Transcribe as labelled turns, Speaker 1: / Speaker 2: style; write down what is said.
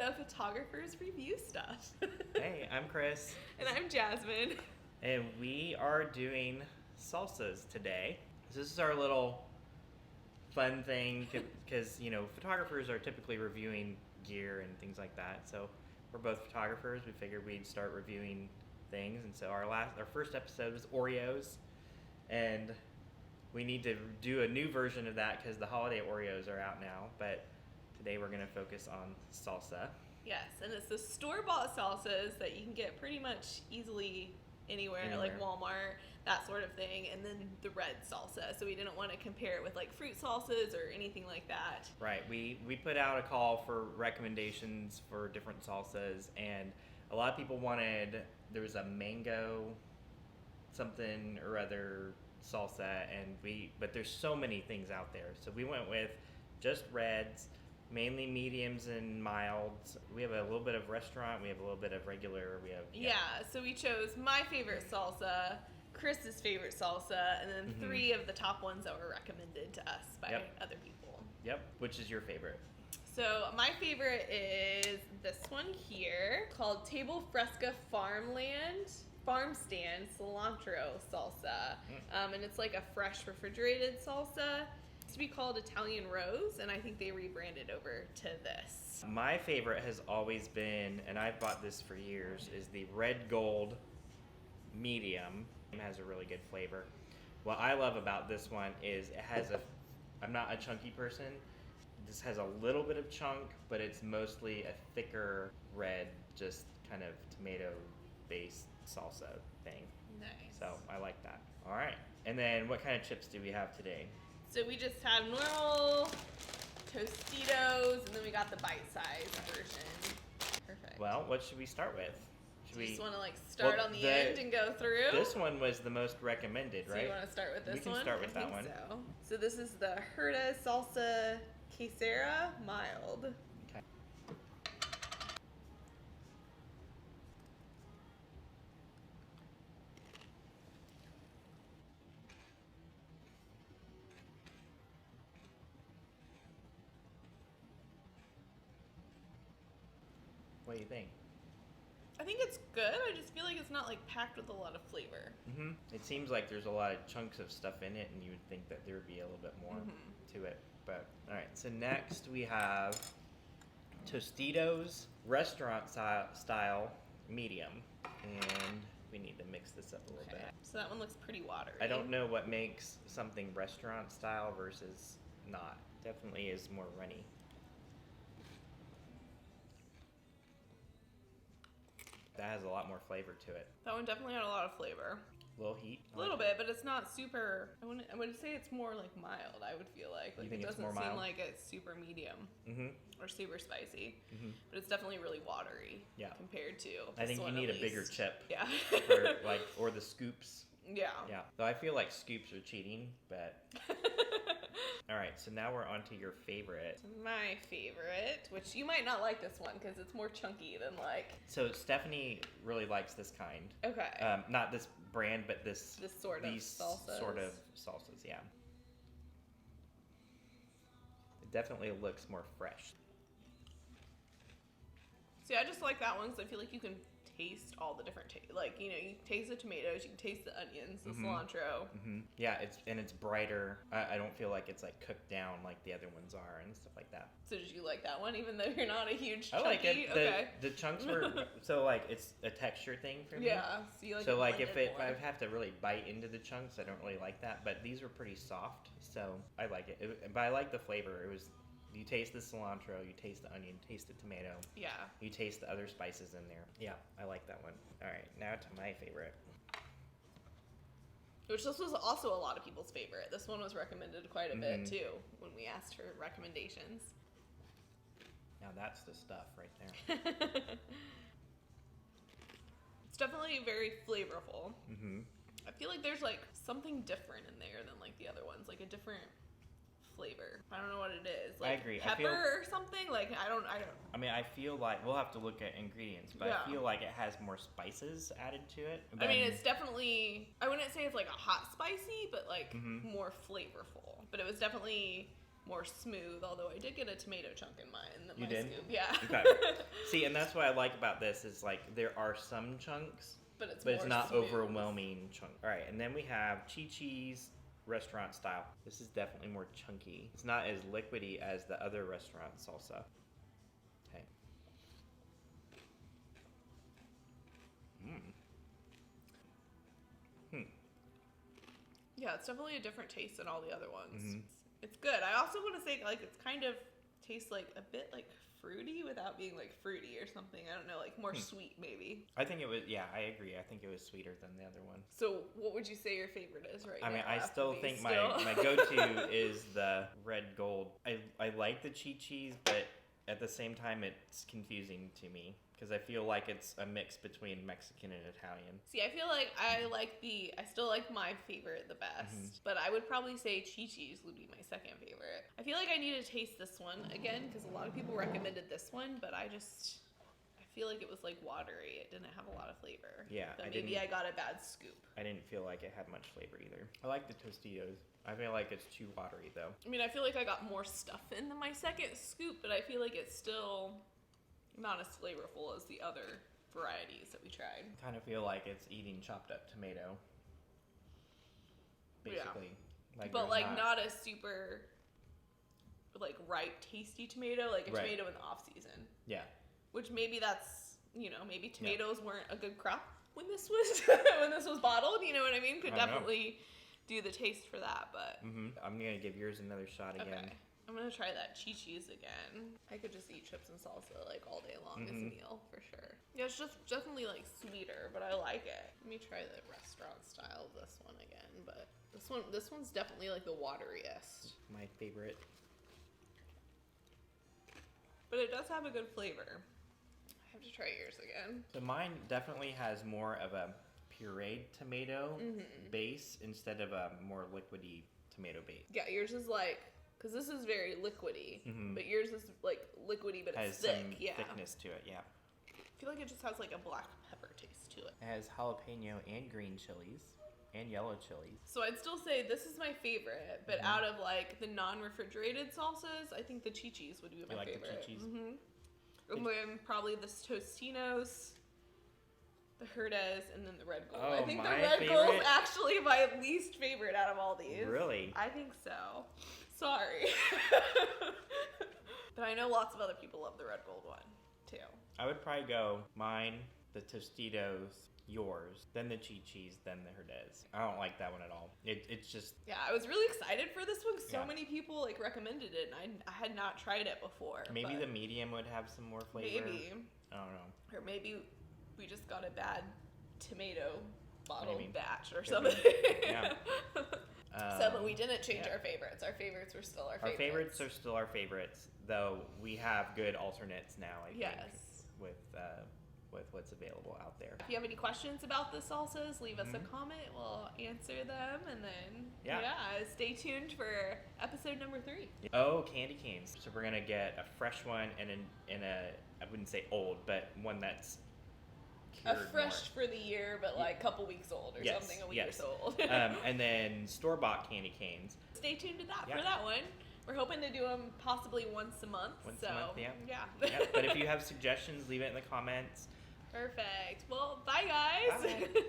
Speaker 1: of Photographers Review Stuff.
Speaker 2: Hey, I'm Chris.
Speaker 1: And I'm Jasmine.
Speaker 2: And we are doing salsas today. So this is our little fun thing because, photographers are typically reviewing gear and things like that. So we're both photographers. We figured we'd start reviewing things. And so our first episode was Oreos. And we need to do a new version of that because the holiday Oreos are out now. But today we're going to focus on salsa.
Speaker 1: Yes, and it's the store-bought salsas that you can get pretty much easily anywhere, like Walmart, that sort of thing, and then the red salsa. So we didn't want to compare it with like fruit salsas or anything like that.
Speaker 2: Right. We put out a call for recommendations for different salsas, and a lot of people wanted, there was a mango something or other salsa, but there's so many things out there. So we went with just reds, mainly mediums and milds. We have a little bit of restaurant, we have a little bit of regular,
Speaker 1: So we chose my favorite salsa, Chris's favorite salsa, and then three of the top ones that were recommended to us by other people.
Speaker 2: Yep. Which is your favorite?
Speaker 1: So my favorite is this one here called Fresca Farmstand cilantro salsa. And it's like a fresh refrigerated salsa. To be called Italian Rose, and I think they rebranded over to this.
Speaker 2: My favorite has always been, and I've bought this for years, is the red gold medium. It has a really good flavor. What I love about this one is I'm not a chunky person. This has a little bit of chunk, but it's mostly a thicker red, just kind of tomato-based salsa thing.
Speaker 1: Nice.
Speaker 2: So I like that. All right. And then what kind of chips do we have today?
Speaker 1: So we just have normal Tostitos, and then we got the bite-sized version. Perfect.
Speaker 2: Well, what should we start with?
Speaker 1: You just want to start on the end and go through?
Speaker 2: This one was the most recommended, right?
Speaker 1: So you want to start with this one?
Speaker 2: We can start with that one.
Speaker 1: So this is the Herta Salsa Quesera Mild.
Speaker 2: Okay. What do you think?
Speaker 1: I think it's good. I just feel like it's not packed with a lot of flavor.
Speaker 2: It seems like there's a lot of chunks of stuff in it, and you would think that there would be a little bit more to it. But all right. So next we have Tostitos restaurant style medium, and we need to mix this up a little bit.
Speaker 1: So that one looks pretty watery.
Speaker 2: I don't know what makes something restaurant style versus not. Definitely is more runny. That has a lot more flavor to it.
Speaker 1: That one definitely had a lot of flavor.
Speaker 2: A little heat?
Speaker 1: A little bit, but it's not super. I would say it's more mild, I would feel like.
Speaker 2: You think
Speaker 1: it
Speaker 2: it's more
Speaker 1: doesn't seem
Speaker 2: mild?
Speaker 1: like it's super medium or super spicy. But it's definitely really watery compared to
Speaker 2: I think you need a bigger chip.
Speaker 1: Yeah.
Speaker 2: or the scoops.
Speaker 1: Yeah.
Speaker 2: Yeah. Though I feel like scoops are cheating, but... All right, so now we're on to your favorite.
Speaker 1: My favorite, which you might not like this one because it's more chunky than
Speaker 2: So Stephanie really likes this kind.
Speaker 1: Okay.
Speaker 2: Not this brand, but these
Speaker 1: sort of salsas.
Speaker 2: Sort of salsas, yeah. It definitely looks more fresh.
Speaker 1: See, I just like that one because I feel like you can taste all the different you taste the tomatoes, you can taste the onions, the cilantro.
Speaker 2: Yeah, it's brighter. I don't feel like it's cooked down like the other ones are and stuff like that.
Speaker 1: So did you like that one even though you're not a huge chunky?
Speaker 2: I like it.
Speaker 1: Okay.
Speaker 2: The chunks were so it's a texture thing for me.
Speaker 1: Yeah, so you
Speaker 2: if I have to really bite into the chunks, I don't really like that, but these were pretty soft, so I like it. But I like the flavor. It was You taste the cilantro, you taste the onion, taste the tomato.
Speaker 1: Yeah.
Speaker 2: You taste the other spices in there. Yeah, I like that one. All right, now to my favorite.
Speaker 1: Which this was also a lot of people's favorite. This one was recommended quite a bit too when we asked for recommendations.
Speaker 2: Now that's the stuff right there.
Speaker 1: It's definitely very flavorful. I feel like there's something different in there than the other ones, a different flavor. I don't know what it is.
Speaker 2: I agree.
Speaker 1: Pepper or something? I don't.
Speaker 2: I mean, I feel like we'll have to look at ingredients, but I feel like it has more spices added to it.
Speaker 1: I mean, it's definitely, I wouldn't say it's a hot spicy, but more flavorful. But it was definitely more smooth, although I did get a tomato chunk in mine.
Speaker 2: You did?
Speaker 1: Scoop. Yeah.
Speaker 2: Okay. See, and that's what I like about this is like there are some chunks,
Speaker 1: but it's
Speaker 2: not
Speaker 1: smooth.
Speaker 2: overwhelming chunk. All right, and then we have Chi-Chi's restaurant style. This is definitely more chunky. It's not as liquidy as the other restaurant salsa. Okay.
Speaker 1: Yeah, it's definitely a different taste than all the other ones. Mm-hmm. It's good. I also want to say, like, it's kind of tastes like a bit like fruity without being like fruity or something. I don't know, like more sweet maybe.
Speaker 2: I think it was, yeah, I agree. I think it was sweeter than the other one.
Speaker 1: So what would you say your favorite is right now?
Speaker 2: I mean, I still think my go-to is the red gold. I like the Chi-Chi's, but at the same time, it's confusing to me. Because I feel like it's a mix between Mexican and Italian.
Speaker 1: See, I feel like I still like my favorite the best. But I would probably say Chi-Chi's would be my second favorite. I feel like I need to taste this one again, because a lot of people recommended this one, but I feel like it was like watery. It didn't have a lot of flavor.
Speaker 2: Yeah.
Speaker 1: But maybe I got a bad scoop.
Speaker 2: I didn't feel like it had much flavor either. I like the Tostitos. I feel like it's too watery though.
Speaker 1: I mean, I feel like I got more stuff in than my second scoop, but I feel like it's still not as flavorful as the other varieties that we tried.
Speaker 2: I kind of feel like it's eating chopped up tomato. Basically.
Speaker 1: Yeah. But like not a super like ripe, tasty tomato, like a tomato in the off season.
Speaker 2: Yeah.
Speaker 1: Which maybe that's, maybe tomatoes weren't a good crop when this was when this was bottled, you know what I mean? Could definitely do the taste for that, but
Speaker 2: I'm gonna give yours another shot again.
Speaker 1: Okay. I'm gonna try that Chi-Chi's again. I could just eat chips and salsa like all day long as a meal for sure. Yeah, it's just definitely like sweeter, but I like it. Let me try the restaurant style of this one again, but this one's definitely like the wateriest.
Speaker 2: My favorite.
Speaker 1: But it does have a good flavor. I have to try yours again.
Speaker 2: So mine definitely has more of a pureed tomato base instead of a more liquidy tomato base.
Speaker 1: Yeah, yours is like, because this is very liquidy, but yours is like liquidy, but it's thick.
Speaker 2: Some thickness to it, yeah.
Speaker 1: I feel like it just has like a black pepper taste to it.
Speaker 2: It has jalapeno and green chilies and yellow chilies.
Speaker 1: So I'd still say this is my favorite, but out of like the non-refrigerated salsas, I think the Chi-Chi's would be my favorite.
Speaker 2: The Chi-Chi's?
Speaker 1: And then probably the Tostinos, the Herdez, and then the Red Gold.
Speaker 2: Oh,
Speaker 1: I think the Red Gold is actually my least favorite out of all these.
Speaker 2: Really?
Speaker 1: I think so. Sorry. But I know lots of other people love the Red Gold one, too.
Speaker 2: I would probably go mine, the Tostitos, yours, then the Chi-Chi's, then the Herdez. I don't like that one at all. It's just...
Speaker 1: Yeah, I was really excited for this one because so many people like recommended it, and I had not tried it before.
Speaker 2: Maybe the medium would have some more flavor.
Speaker 1: Maybe.
Speaker 2: I don't know.
Speaker 1: Or maybe we just got a bad tomato bottle batch or something.
Speaker 2: Yeah.
Speaker 1: But we didn't change our favorites. Our favorites were still our favorites.
Speaker 2: Our favorites are still our favorites, though we have good alternates now, I think, with what's available out there.
Speaker 1: If you have any questions about the salsas, leave us a comment. We'll answer them, and then stay tuned for episode number 3.
Speaker 2: Oh, candy canes. So we're gonna get a fresh one and a I wouldn't say old, but one that's
Speaker 1: a fresh for the year, but like a couple weeks old or something, a week or so old.
Speaker 2: And then store-bought candy canes.
Speaker 1: Stay tuned to that for that one. We're hoping to do them possibly once a month.
Speaker 2: Once a month, yeah.
Speaker 1: Yeah.
Speaker 2: But if you have suggestions, leave it in the comments.
Speaker 1: Perfect. Well, bye guys.
Speaker 2: Bye.